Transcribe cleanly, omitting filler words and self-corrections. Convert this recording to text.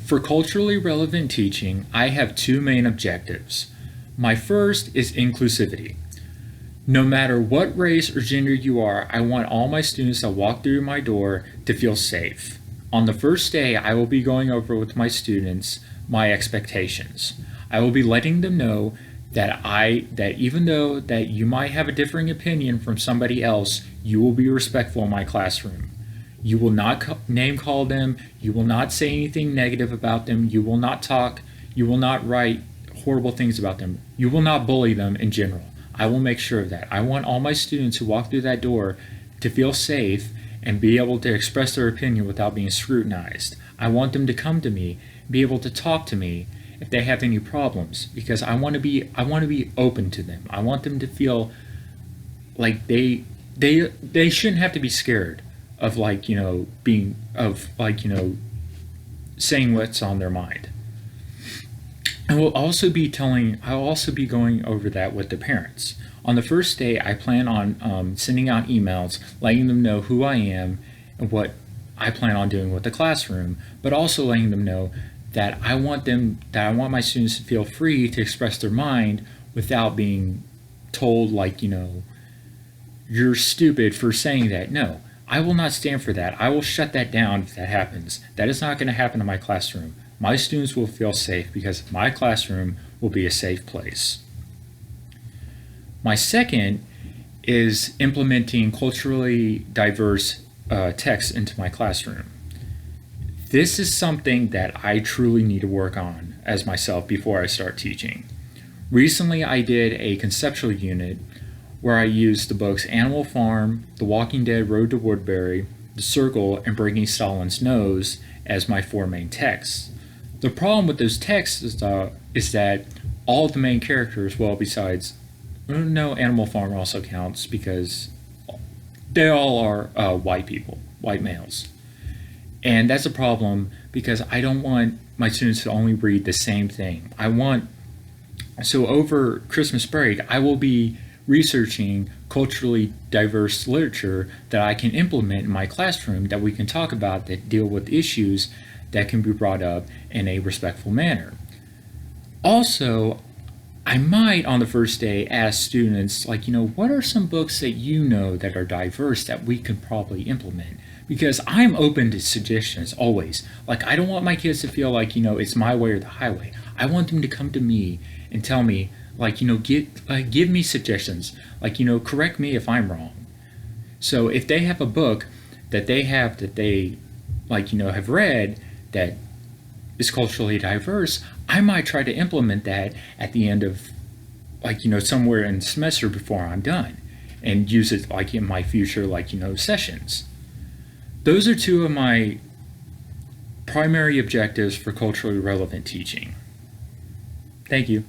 For culturally relevant teaching, I have two main objectives. My first is inclusivity. No matter what race or gender you are, I want all my students that walk through my door to feel safe. On the first day, I will be going over with my students my expectations. I will be letting them know that even though that you might have a differing opinion from somebody else, you will be respectful in my classroom. You will not name call them. You will not say anything negative about them. You will not talk. You will not write horrible things about them. You will not bully them in general. I will make sure of that. I want all my students who walk through that door to feel safe and be able to express their opinion without being scrutinized. I want them to come to me, be able to talk to me if they have any problems, because I want to be open to them. I want them to feel like they shouldn't have to be scared of saying what's on their mind. And I'll also be going over that with the parents. On the first day, I plan on sending out emails, letting them know who I am and what I plan on doing with the classroom, but also letting them know that I want my students to feel free to express their mind without being told you're stupid for saying that. No, I will not stand for that. I will shut that down if that happens. That is not going to happen in my classroom. My students will feel safe because my classroom will be a safe place. My second is implementing culturally diverse texts into my classroom. This is something that I truly need to work on as myself before I start teaching. Recently, I did a conceptual unit where I used the books Animal Farm, The Walking Dead: Road to Woodbury, The Circle, and Breaking Stalin's Nose as my four main texts. The problem with those texts is that all of the main characters, Animal Farm also counts because they all are white people, white males. And that's a problem because I don't want my students to only read the same thing. So over Christmas break, I will be researching culturally diverse literature that I can implement in my classroom that we can talk about that deal with issues that can be brought up in a respectful manner. Also, I might on the first day ask students what are some books that that are diverse that we could probably implement? Because I'm open to suggestions always. I don't want my kids to feel it's my way or the highway. I want them to come to me and tell me give me suggestions, correct me if I'm wrong. So if they have a book that they have have read that is culturally diverse, I might try to implement that at the end of somewhere in the semester before I'm done and use it in my future sessions. Those are two of my primary objectives for culturally relevant teaching. Thank you.